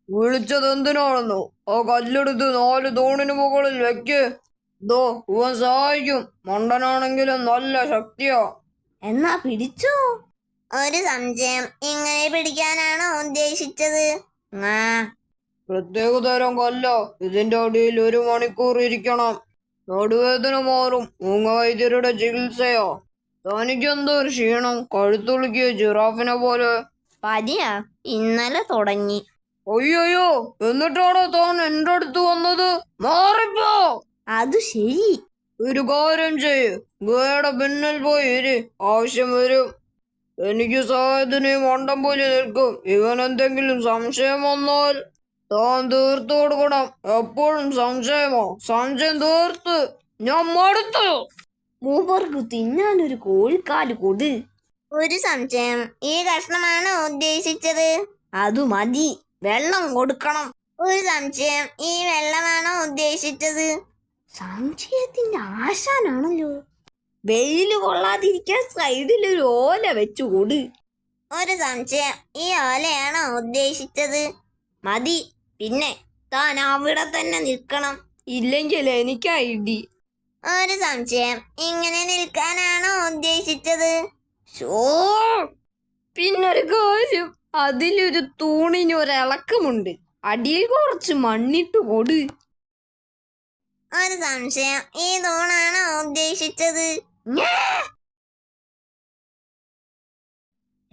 വിളിച്ചതെന്തിനാണെന്നോ? ആ കല്ലെടുത്ത് 4 തൂണിന് മുകളിൽ വെക്ക്. ദോ, ഇവൻ സഹായിക്കും. മണ്ടനാണെങ്കിലും നല്ല ശക്തിയാ. എന്നാ പിടിച്ചോ. ഒരു സംശയം, ഇങ്ങനെ പിടിക്കാനാണോ ഉദ്ദേശിച്ചത്? ആ പ്രത്യേകതരം കല്ല. ഇതിന്റെ അടിയിൽ 1 മണിക്കൂർ ഇരിക്കണം. നടുവേദന മാറും. മൂങ്ങവൈദ്യരുടെ ചികിത്സയോ? തനിക്കെന്തോ ഒരു ക്ഷീണം, കഴുത്തുളുക്കിയ ജിറാഫിനെ പോലെ. പനിയാ? ഇന്നലെ തുടങ്ങി. അയ്യോ, എന്നിട്ടാണോ താൻ എന്റെ അടുത്ത് വന്നത്? മാറിപ്പോ. അത് ശരി. ഒരു കാര്യം ചെയ്യ്, ഗുഹയുടെ പിന്നിൽ പോയി ഇരി. ആവശ്യം വരും. എനിക്ക് സഹായത്തിന് മണ്ടം പോലെ നിൽക്കും. ഇവൻ എന്തെങ്കിലും സംശയം വന്നാൽ താൻ തീർത്തു കൊടുക്കണം. എപ്പോഴും സംശയമോ? സംശയം തീർത്ത്. ഞാൻ മടുത്തു. മൂപ്പർക്ക് തിന്നാൻ ഒരു കോഴിക്കാല് കൊടു. ഒരു സംശയം, ഈ കഷ്ണമാണോ ഉദ്ദേശിച്ചത്? അത് മതി, വെള്ളം കൊടുക്കണം. ഒരു സംശയം, ഈ വെള്ളമാണോ ഉദ്ദേശിച്ചത്? സംശയത്തിന്റെ ആശാനാണല്ലോ. വെയില് കൊള്ളാതിരിക്കാൻ സൈഡിലൊരു ഓല വെച്ചു കൊടു. ഒരു സംശയം, ഈ ഓലയാണോ ഉദ്ദേശിച്ചത്? മതി. പിന്നെ താൻ അവിടെ തന്നെ നിൽക്കണം, ഇല്ലെങ്കിൽ എനിക്കാ ഇടി. ഒരു സംശയം, ഇങ്ങനെ നിൽക്കാനാണോ ഉദ്ദേശിച്ചത്? പിന്നൊരു കാര്യം, അതിലൊരു തൂണിന് ഒരിളക്കമുണ്ട്. അടിയിൽ കുറച്ച് മണ്ണിട്ട് കൊടു. ഒരു സംശയം, ഈ തൂണാണോ ഉദ്ദേശിച്ചത്?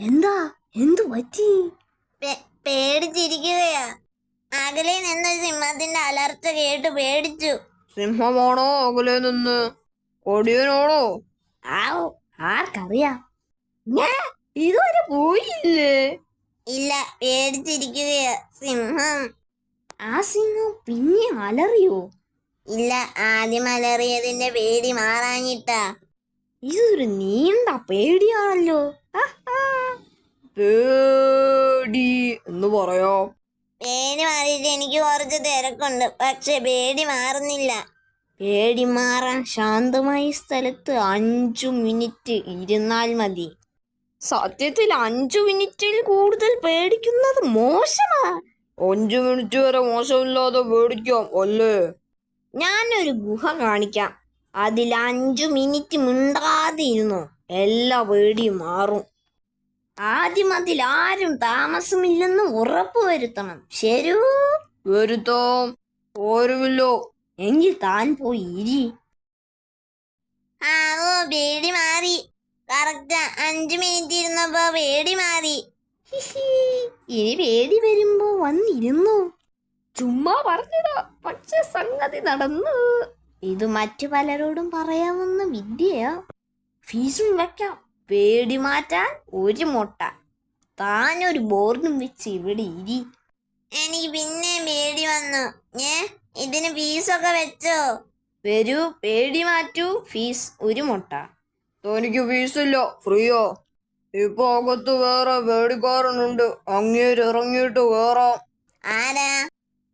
എന്താ? എന്തു പറ്റി? പേടിച്ചിരിക്കുകയാ. അകലെ നിന്നൊരു സിംഹത്തിന്റെ അലർച്ച കേട്ട് പേടിച്ചു. സിംഹമാണോ അകലെ നിന്ന്? കൊടിയനാണോ? ആർക്കറിയാം. ഇതുവരെ പോയില്ലേ? ഇല്ല, പേടിച്ചിരിക്കുകയാ സിംഹം. ആ സിംഹം പിന്നെ അലറിയോ? ഇല്ല, ആദ്യം അലറിയതിന്റെ പേടി മാറാഞ്ഞിട്ടാ. ഇതൊരു നീണ്ട പേടിയാണല്ലോ. പേടി എന്ന് പറയാം. പേടി മാറിയിട്ട് എനിക്ക് കുറച്ച് തിരക്കുണ്ട്, പക്ഷെ പേടി മാറുന്നില്ല. പേടി മാറാൻ ശാന്തമായ സ്ഥലത്ത് 5 മിനിറ്റ് ഇരുന്നാൽ മതി. സത്യത്തിൽ 5 മിനിറ്റിൽ കൂടുതൽ പേടിക്കുന്നത് മോശമാ. 5 മിനിറ്റ് വരെ മോശമില്ലാതെ പേടിക്കാം അല്ലേ? ഞാനൊരു ഗുഹ കാണിക്കാം. അതിൽ 5 മിനിറ്റ് മിണ്ടാതെ ഇരുന്നു എല്ലാ പേടിയും മാറും. ആദ്യം അതിൽ ആരും താമസമില്ലെന്ന് ഉറപ്പ് വരുത്തണം. ശരി? വരുത്താം. ഓരുമില്ലോ. എങ്കിൽ താൻ പോയി ഇരി. പേടി മാറി. കറക്റ്റ് 5 മിനിറ്റ് ഇരുന്നപ്പോ പേടി മാറി. ഇനി പേടി വരുമ്പോ വന്നിരുന്നു. ചുമ്മാ പറഞ്ഞതാ, പക്ഷെ സംഗതി നടന്നു. ഇത് മറ്റു പലരോടും പറയാവുന്ന വിദ്യയാ. ഫീസും വെക്കാം. പേടി മാറ്റാൻ 1 മുട്ട. താനൊരു ബോർഡും വെച്ച് ഇവിടെ ഇരി. എനിക്ക് പിന്നെ പേടി വന്നു. ഇതിന് ഫീസൊക്കെ വെച്ചോ? വരൂ, പേടി മാറ്റൂ. ഫീസ് 1 മുട്ട. തനിക്ക് ഫീസില്ല, ഫ്രീയോ? ഇപ്പൊ അകത്ത് വേറെ പേടിക്കാരനുണ്ട്. അങ്ങേര് ഇറങ്ങിയിട്ട് വേറാം. ആരാ?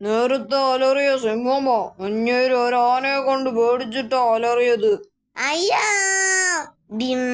നേരത്തെ അലറിയ സിംഹമോ? അങ്ങേര് ഒരാനയെ കൊണ്ട് പേടിച്ചിട്ടാ അലറിയത്. അയ്യോ. ഡിം.